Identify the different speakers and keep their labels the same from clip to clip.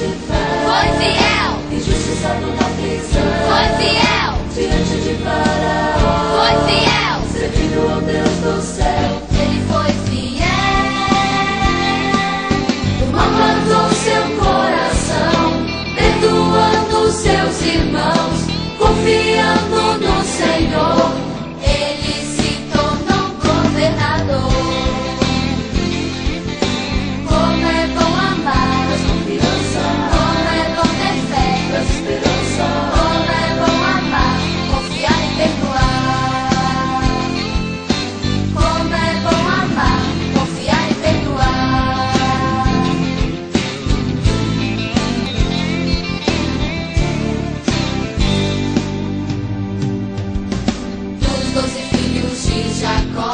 Speaker 1: Potifar.
Speaker 2: Foi fiel.
Speaker 1: Injustiçado na prisão.
Speaker 2: Foi fiel.
Speaker 1: Diante de Faraó.
Speaker 2: Foi fiel.
Speaker 1: Servindo ao Deus do céu.
Speaker 2: Ele foi fiel.
Speaker 1: O mal plantou seu coração, perdoando seus irmãos, confiando no Senhor.
Speaker 2: Ele se tornou governador. Como é bom amar,
Speaker 1: Traz confiança,
Speaker 2: como é bom ter fé,
Speaker 1: traz esperança.
Speaker 2: como é bom amar, confiar e perdoar. Como é bom amar, confiar e perdoar. Dos 12 filhos de Jacó,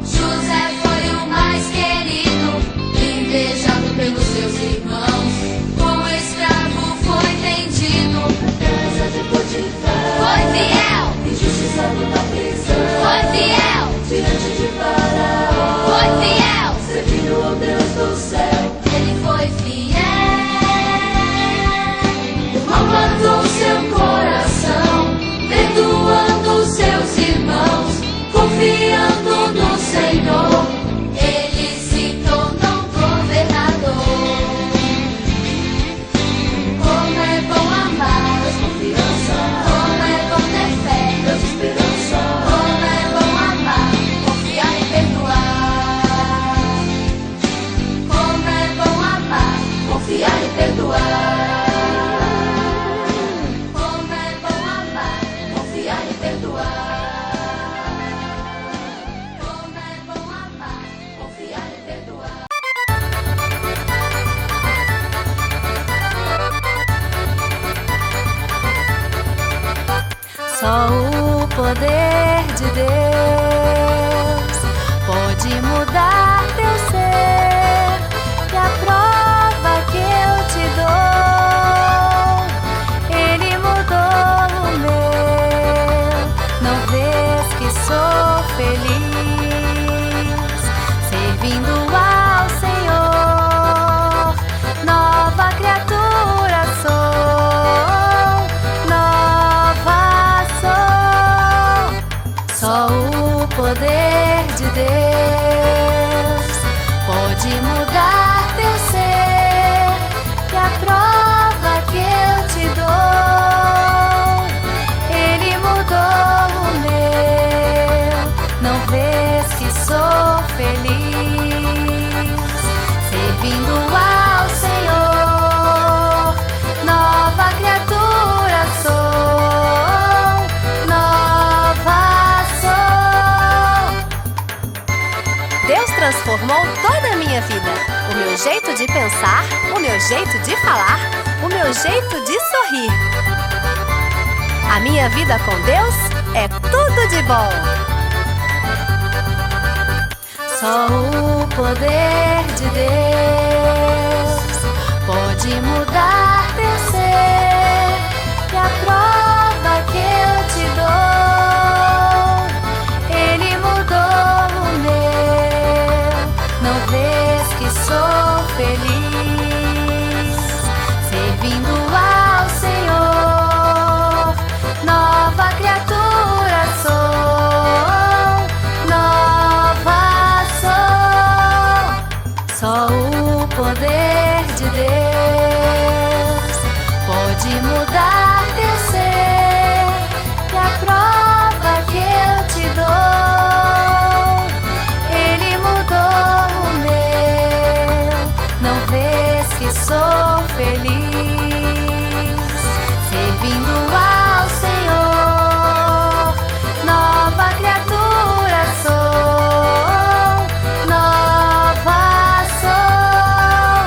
Speaker 2: José foi o mais querido, invejado pelos seus irmãos, como escravo foi vendido.
Speaker 1: Casa de Potifar.
Speaker 2: Foi fiel,
Speaker 1: Injustiçado na prisão.
Speaker 2: foi fiel,
Speaker 1: Diante de Faraó.
Speaker 2: foi fiel.
Speaker 1: Servindo ao Deus do céu.
Speaker 2: Ele foi fiel.
Speaker 1: O mal plantou seu coração, perdoando seus irmãos, confiando no Senhor.
Speaker 2: Ele se tornou governador. Como é bom amar,
Speaker 1: Traz confiança,
Speaker 2: como é bom ter fé,
Speaker 1: traz esperança.
Speaker 2: como é bom amar, confiar e perdoar. Como é bom amar,
Speaker 1: Confiar e perdoar.
Speaker 2: como é bom amar,
Speaker 1: Confiar e perdoar.
Speaker 2: como é bom amar,
Speaker 1: Confiar e perdoar.
Speaker 3: Só o poder de Deus pode mudar teu ser. E a prova que eu te dou, Ele mudou o meu. Não vês que sou feliz servindo ao Senhor. Nova criatura sou, nova sou. Só o poder de Deus pode mudar teu ser. E a prova que eu te dou, Ele mudou o meu. Não vês que sou feliz servindo ao Senhor. Nova criatura sou, nova sou. Deus transformou toda a minha vida. O meu jeito de pensar, o meu jeito de falar, o meu jeito de sorrir. A minha vida com Deus é tudo de bom. Só o poder de Deus pode mudar teu ser. E a prova que eu te dou, Ele mudou o meu. Não vês que sou feliz servindo ao Senhor. Nova criatura sou, nova sou. Só o poder de Deus pode mudar teu ser. E a prova que eu te dou, Ele mudou o meu. Não vês que sou feliz servindo ao Senhor. Nova criatura sou, nova sou.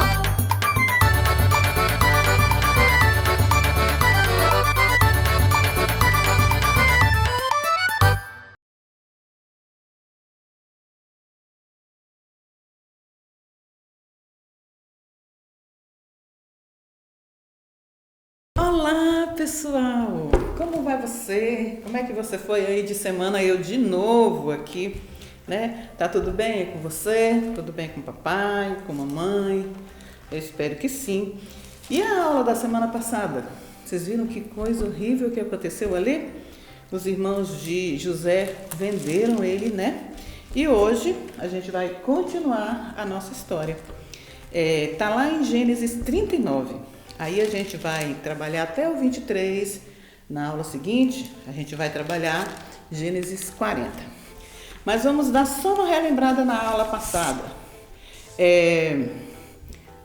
Speaker 4: Olá, pessoal! Como vai você? Como é que você foi aí de semana? Eu de novo aqui, né? Tá tudo bem aí com você? Tudo bem com o papai, com a mamãe? Eu espero que sim. E a aula da semana passada? Vocês viram que coisa horrível que aconteceu ali? Os irmãos de José venderam ele, né? E hoje a gente vai continuar a nossa história. Tá lá em Gênesis 39. Aí a gente vai trabalhar até o 23. Na aula seguinte, a gente vai trabalhar Gênesis 40. Mas vamos dar só uma relembrada na aula passada.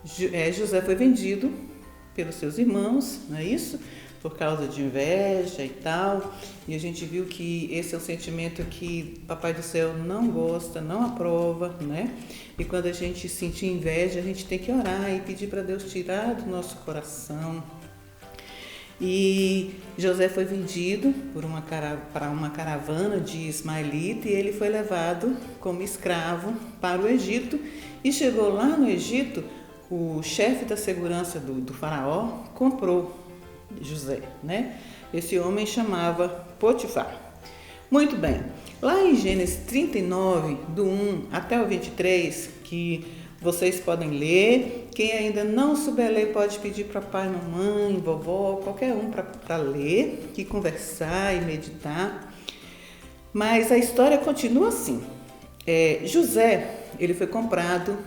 Speaker 4: José foi vendido pelos seus irmãos, não é isso? Por causa de inveja e tal. E a gente viu que esse é um sentimento que Papai do Céu não gosta, não aprova, né? E quando a gente sentir inveja, a gente tem que orar e pedir para Deus tirar do nosso coração. E José foi vendido para uma caravana de ismaelita e ele foi levado como escravo para o Egito. E chegou lá no Egito, o chefe da segurança do faraó comprou José, né? Esse homem chamava Potifar. Muito bem, lá em Gênesis 39, do 1 até o 23, que vocês podem ler, quem ainda não souber ler pode pedir para pai, mamãe, vovó, qualquer um para ler, e conversar e meditar. Mas a história continua assim. José, ele foi comprado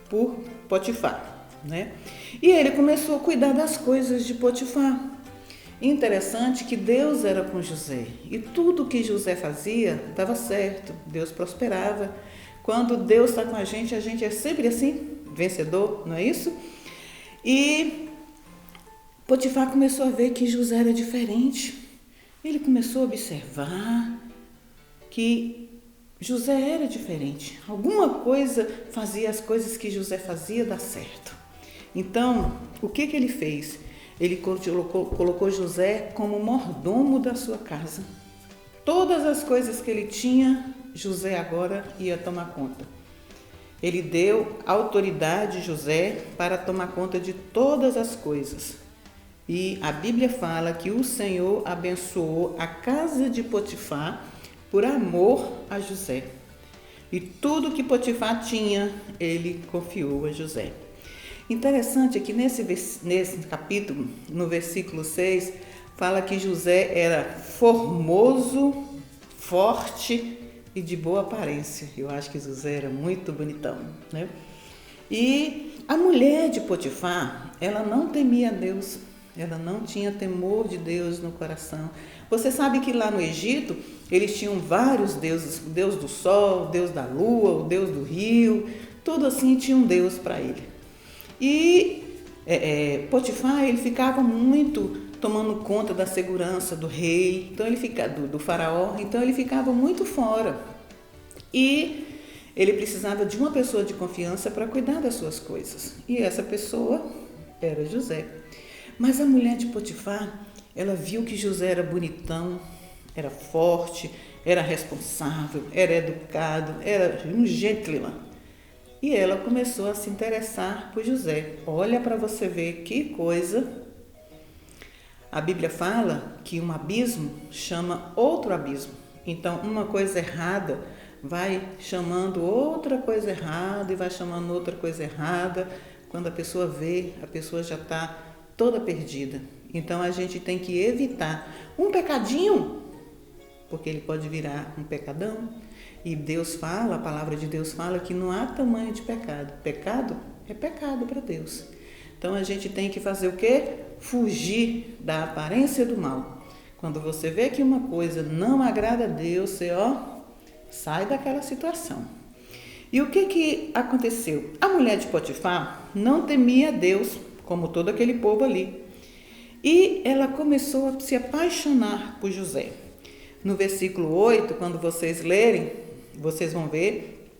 Speaker 4: por Potifar, né? E ele começou a cuidar das coisas de Potifar. Interessante que Deus era com José e tudo que José fazia dava certo, Deus prosperava. Quando Deus está com a gente é sempre assim, vencedor, não é isso? E Potifar começou a ver que José era diferente. Ele começou a observar que José era diferente. Alguma coisa fazia as coisas que José fazia dar certo. Então, o que ele fez? Ele colocou José como mordomo da sua casa. Todas as coisas que ele tinha, José agora ia tomar conta. Ele deu autoridade a José para tomar conta de todas as coisas. E a Bíblia fala que o Senhor abençoou a casa de Potifar por amor a José. E tudo que Potifar tinha, ele confiou a José. Interessante é que nesse capítulo, no versículo 6, fala que José era formoso, forte e de boa aparência. Eu acho que José era muito bonitão, né? E a mulher de Potifar, ela não temia Deus, ela não tinha temor de Deus no coração. Você sabe que lá no Egito, eles tinham vários deuses, o deus do sol, o deus da lua, o deus do rio, tudo assim tinha um deus para ele. E Potifar, ele ficava muito tomando conta da segurança do rei, então ele do faraó, então ele ficava muito fora. E ele precisava de uma pessoa de confiança para cuidar das suas coisas. E essa pessoa era José. Mas a mulher de Potifar, ela viu que José era bonitão, era forte, era responsável, era educado, era um gentleman. E ela começou a se interessar por José. Olha para você ver que coisa. A Bíblia fala que um abismo chama outro abismo. Então, uma coisa errada vai chamando outra coisa errada e vai chamando outra coisa errada. Quando a pessoa vê, a pessoa já está toda perdida. Então, a gente tem que evitar um pecadinho, porque ele pode virar um pecadão. E Deus fala, a palavra de Deus fala que não há tamanho de pecado. Pecado é pecado para Deus. Então a gente tem que fazer o quê? Fugir da aparência do mal. Quando você vê que uma coisa não agrada a Deus, você sai daquela situação. E o que aconteceu? A mulher de Potifar não temia a Deus, como todo aquele povo ali. E ela começou a se apaixonar por José. No versículo 8, quando vocês lerem, vocês vão ver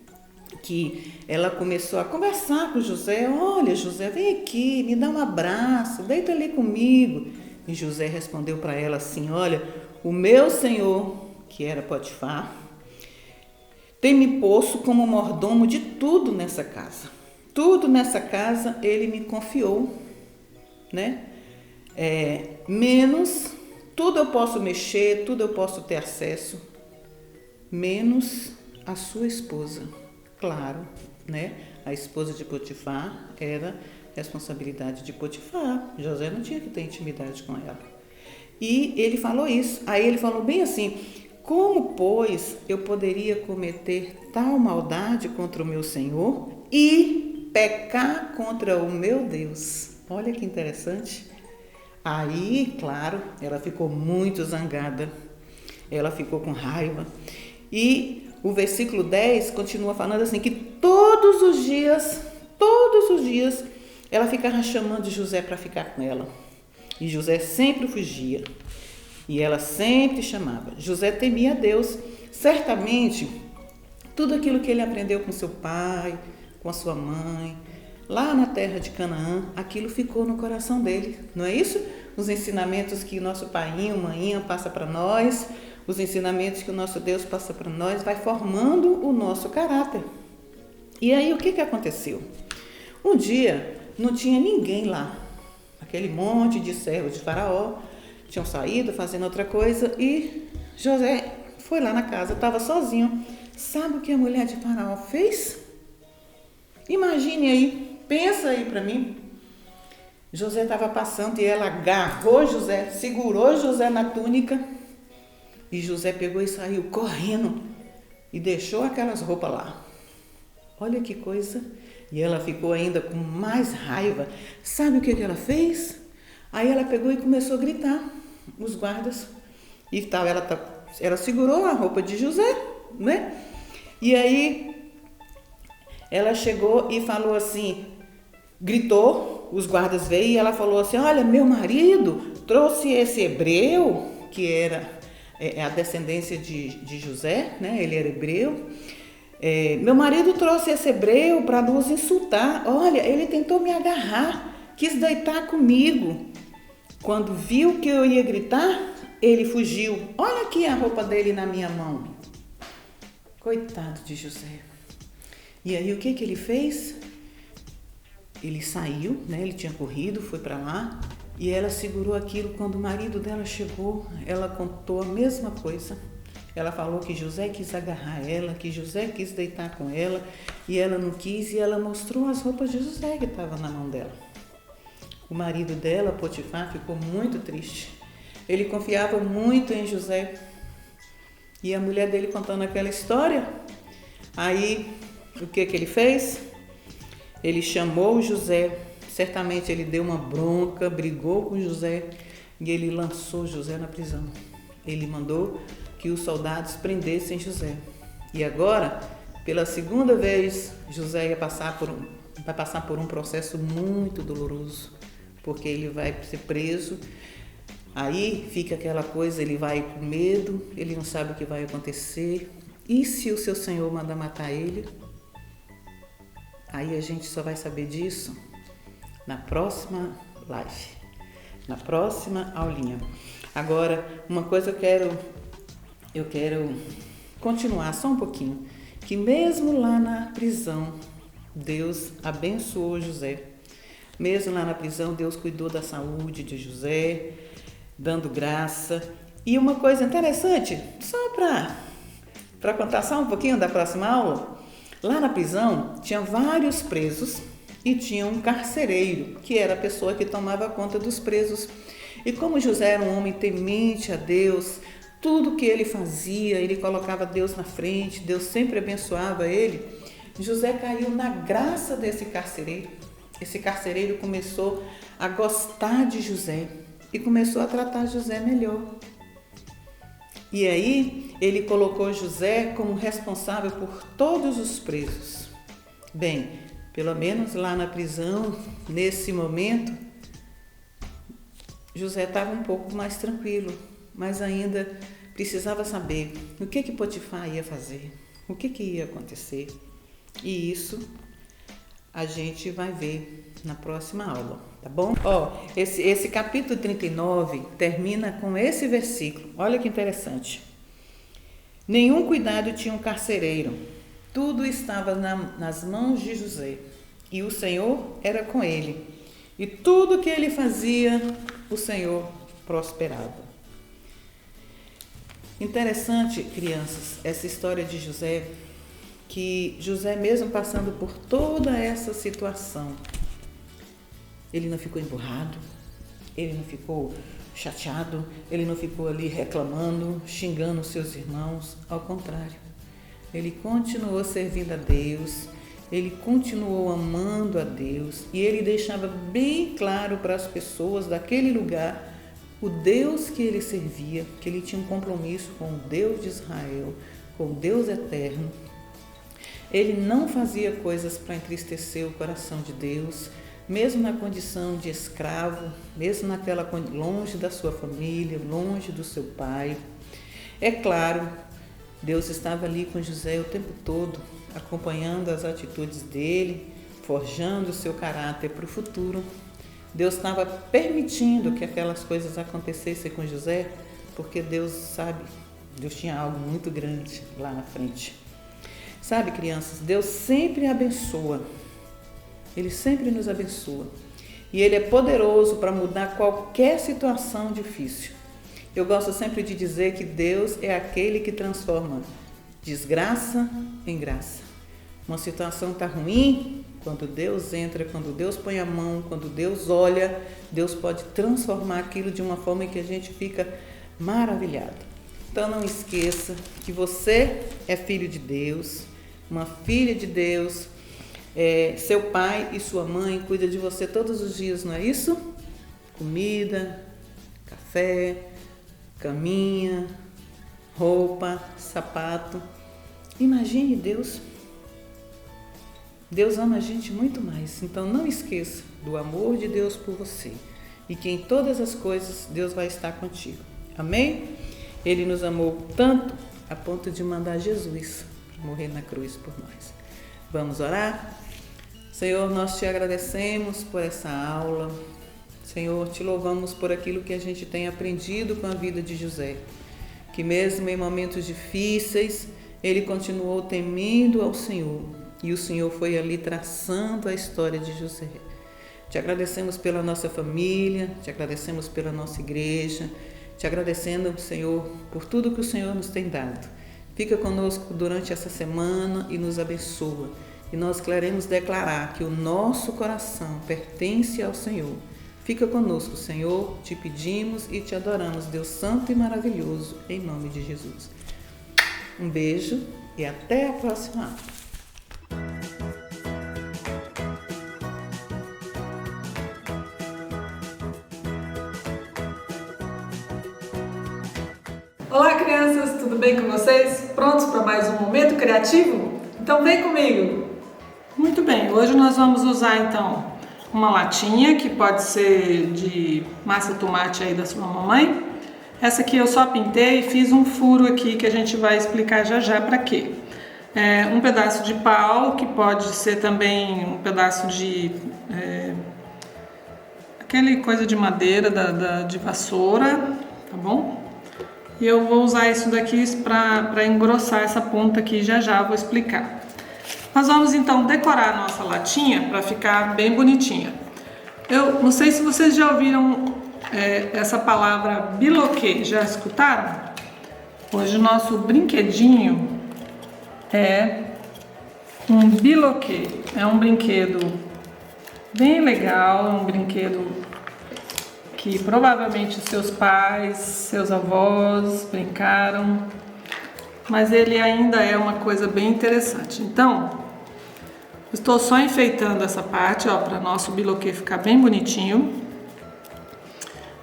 Speaker 4: que ela começou a conversar com José. Olha, José, vem aqui, me dá um abraço, deita ali comigo. E José respondeu para ela assim: olha, o meu senhor, que era Potifar, tem me posto como mordomo de tudo nessa casa. Tudo nessa casa ele me confiou, né? Menos, tudo eu posso mexer, tudo eu posso ter acesso, menos a sua esposa. Claro, né? A esposa de Potifar era responsabilidade de Potifar. José não tinha que ter intimidade com ela. E ele falou isso. Aí ele falou bem assim: como, pois, eu poderia cometer tal maldade contra o meu Senhor e pecar contra o meu Deus? Olha que interessante. Aí, claro, ela ficou muito zangada. Ela ficou com raiva. E o versículo 10 continua falando assim, que todos os dias, ela ficava chamando José para ficar com ela. E José sempre fugia. E ela sempre chamava. José temia a Deus. Certamente, tudo aquilo que ele aprendeu com seu pai, com a sua mãe, lá na terra de Canaã, aquilo ficou no coração dele. Não é isso? Os ensinamentos que o nosso paiinho, maninha passa para nós, os ensinamentos que o nosso Deus passa para nós, vai formando o nosso caráter. E aí, o que aconteceu? Um dia, não tinha ninguém lá. Aquele monte de servos de Faraó tinham saído fazendo outra coisa e José foi lá na casa, estava sozinho. Sabe o que a mulher de Faraó fez? Imagine aí, pensa aí para mim. José estava passando e ela agarrou José, segurou José na túnica e José pegou e saiu correndo e deixou aquelas roupas lá. Olha que coisa. E ela ficou ainda com mais raiva. Sabe o que ela fez? Aí ela pegou e começou a gritar, os guardas. E tal, ela segurou a roupa de José, né? E aí ela chegou e falou assim, gritou, os guardas veio e ela falou assim: olha, meu marido trouxe esse hebreu, que era a descendência de José, né? Ele era hebreu. Meu marido trouxe esse hebreu para nos insultar. Olha, ele tentou me agarrar, quis deitar comigo. Quando viu que eu ia gritar, ele fugiu. Olha aqui a roupa dele na minha mão. Coitado de José. E aí o que ele fez? Ele saiu, né? Ele tinha corrido, foi para lá. E ela segurou aquilo. Quando o marido dela chegou, ela contou a mesma coisa. Ela falou que José quis agarrar ela, que José quis deitar com ela, e ela não quis, e ela mostrou as roupas de José que estavam na mão dela. O marido dela, Potifar, ficou muito triste. Ele confiava muito em José. E a mulher dele contando aquela história. Aí, o que ele fez? Ele chamou José. Certamente ele deu uma bronca, brigou com José, e ele lançou José na prisão. Ele mandou que os soldados prendessem José. E agora, pela segunda vez, José vai passar por um processo muito doloroso, porque ele vai ser preso. Aí fica aquela coisa, ele vai com medo, ele não sabe o que vai acontecer. E se o seu Senhor manda matar ele? Aí a gente só vai saber disso na próxima live, na próxima aulinha. Agora, uma coisa eu quero continuar só um pouquinho, que mesmo lá na prisão, Deus abençoou José. Mesmo lá na prisão, Deus cuidou da saúde de José, dando graça. E uma coisa interessante, só para contar só um pouquinho da próxima aula, lá na prisão tinha vários presos e tinha um carcereiro, que era a pessoa que tomava conta dos presos. E como José era um homem temente a Deus, tudo que ele fazia, ele colocava Deus na frente, Deus sempre abençoava ele. José caiu na graça desse carcereiro. Esse carcereiro começou a gostar de José e começou a tratar José melhor. E aí ele colocou José como responsável por todos os presos. Bem, pelo menos lá na prisão, nesse momento, José estava um pouco mais tranquilo, mas ainda precisava saber o que Potifar ia fazer, o que ia acontecer. E isso a gente vai ver na próxima aula, tá bom? Esse capítulo 39 termina com esse versículo. Olha que interessante. Nenhum cuidado tinha um carcereiro. Tudo estava nas mãos de José. E o Senhor era com ele. E tudo que ele fazia, o Senhor prosperava. Interessante, crianças, essa história de José, que José mesmo passando por toda essa situação, ele não ficou emburrado, ele não ficou chateado, ele não ficou ali reclamando, xingando os seus irmãos. Ao contrário, ele continuou servindo a Deus, ele continuou amando a Deus e ele deixava bem claro para as pessoas daquele lugar o Deus que ele servia, que ele tinha um compromisso com o Deus de Israel, com o Deus eterno. Ele não fazia coisas para entristecer o coração de Deus, mesmo na condição de escravo, mesmo longe da sua família, longe do seu pai. É claro, Deus estava ali com José o tempo todo, acompanhando as atitudes dele, forjando o seu caráter para o futuro. Deus estava permitindo que aquelas coisas acontecessem com José, porque Deus tinha algo muito grande lá na frente. Sabe, crianças, Deus sempre abençoa. Ele sempre nos abençoa. E Ele é poderoso para mudar qualquer situação difícil. Eu gosto sempre de dizer que Deus é aquele que transforma desgraça em graça. Uma situação está ruim, quando Deus entra, quando Deus põe a mão, quando Deus olha, Deus pode transformar aquilo de uma forma em que a gente fica maravilhado. Então não esqueça que você é filho de Deus, uma filha de Deus. Seu pai e sua mãe cuidam de você todos os dias, não é isso? Comida, café, caminha, roupa, sapato. Imagine Deus. Deus ama a gente muito mais. Então não esqueça do amor de Deus por você e que em todas as coisas Deus vai estar contigo. Amém? Ele nos amou tanto a ponto de mandar Jesus morrer na cruz por nós. Vamos orar? Senhor, nós te agradecemos por essa aula. Senhor, te louvamos por aquilo que a gente tem aprendido com a vida de José, que mesmo em momentos difíceis, ele continuou temendo ao Senhor, e o Senhor foi ali traçando a história de José. Te agradecemos pela nossa família, te agradecemos pela nossa igreja, te agradecendo, Senhor, por tudo que o Senhor nos tem dado. Fica conosco durante essa semana e nos abençoa. E nós queremos declarar que o nosso coração pertence ao Senhor. Fica conosco, Senhor, te pedimos e te adoramos, Deus Santo e maravilhoso, em nome de Jesus. Um beijo e até a próxima aula.
Speaker 5: Olá, crianças, tudo bem com vocês? Prontos para mais um momento criativo? Então vem comigo! Muito bem, hoje nós vamos usar então uma latinha que pode ser de massa tomate aí da sua mamãe. Essa aqui eu só pintei e fiz um furo aqui que a gente vai explicar já já para quê. Um pedaço de pau, que pode ser também um pedaço de aquele coisa de madeira de vassoura, tá bom? E eu vou usar isso daqui para engrossar essa ponta aqui, já vou explicar. Nós vamos então decorar a nossa latinha para ficar bem bonitinha. Eu não sei se vocês já ouviram essa palavra biloquê, já escutaram? Hoje o nosso brinquedinho é um biloquê. É um brinquedo bem legal, é um brinquedo que provavelmente seus pais, seus avós brincaram, mas ele ainda é uma coisa bem interessante. Então, estou só enfeitando essa parte, ó, para nosso biloquê ficar bem bonitinho.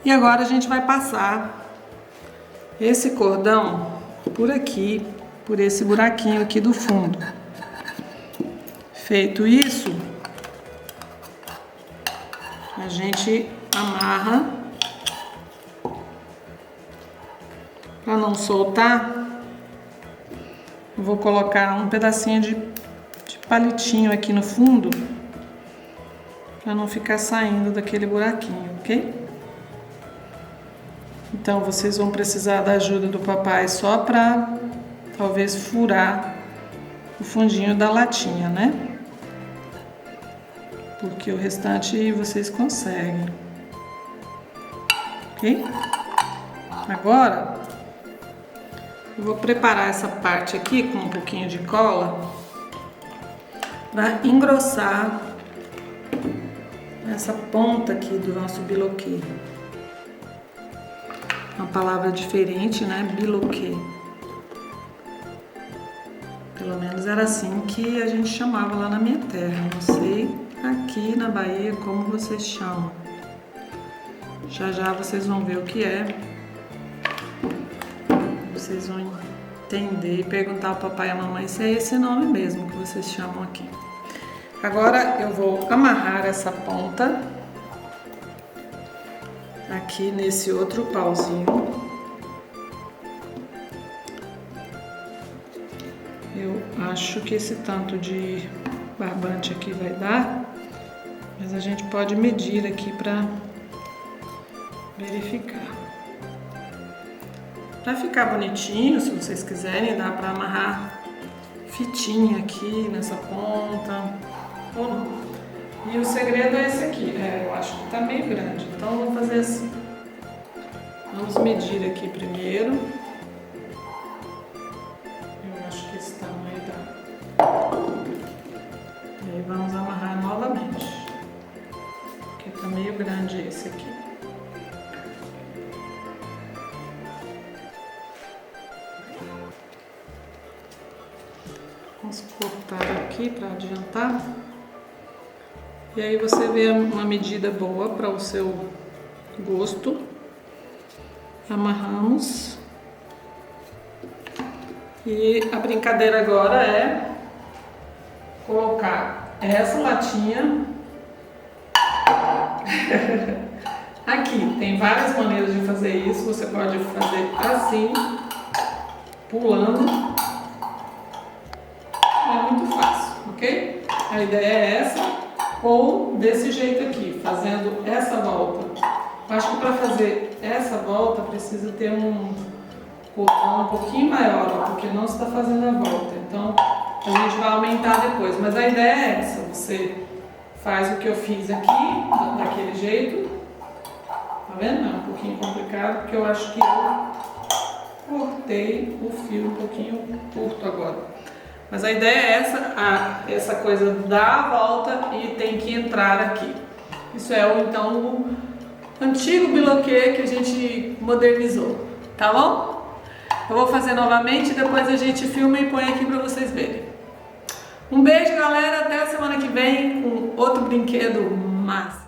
Speaker 5: E agora a gente vai passar esse cordão por aqui, por esse buraquinho aqui do fundo. Feito isso, a gente amarra para não soltar. Eu vou colocar um pedacinho de palitinho aqui no fundo para não ficar saindo daquele buraquinho, ok? Então vocês vão precisar da ajuda do papai só para talvez furar o fundinho da latinha, né? Porque o restante vocês conseguem. Ok? Agora eu vou preparar essa parte aqui com um pouquinho de cola para engrossar essa ponta aqui do nosso biloquê. Uma palavra diferente, né? Biloquê. Pelo menos era assim que a gente chamava lá na minha terra. Não sei aqui na Bahia como vocês chamam. Já já vocês vão ver o que é. Vocês vão entender e perguntar ao papai e à mamãe se é esse nome mesmo que vocês chamam aqui. Agora eu vou amarrar essa ponta aqui nesse outro pauzinho. Eu acho que esse tanto de barbante aqui vai dar, mas a gente pode medir aqui para verificar. Para ficar bonitinho, se vocês quiserem, dá para amarrar fitinha aqui nessa ponta ou não. E o segredo é esse aqui, eu acho que tá meio grande, então vamos fazer assim. Vamos medir aqui primeiro. Eu acho que esse tamanho dá. E aí vamos amarrar novamente, porque tá meio grande esse aqui. Vamos cortar aqui para adiantar. E aí você vê uma medida boa para o seu gosto. Amarramos. E a brincadeira agora é colocar essa latinha aqui. Tem várias maneiras de fazer isso. Você pode fazer assim, pulando. É muito fácil, ok? A ideia é essa, ou desse jeito aqui, fazendo essa volta. Acho que para fazer essa volta precisa ter um cordão um pouquinho maior, ó, porque não está fazendo a volta. Então a gente vai aumentar depois, mas a ideia é essa. Você faz o que eu fiz aqui, daquele jeito. Tá vendo? É um pouquinho complicado, porque eu acho que eu cortei o fio um pouquinho curto agora. Mas a ideia é essa coisa da volta e tem que entrar aqui. Isso é então o antigo biloquê que a gente modernizou, tá bom? Eu vou fazer novamente, depois a gente filma e põe aqui para vocês verem. Um beijo, galera, até a semana que vem com outro brinquedo massa.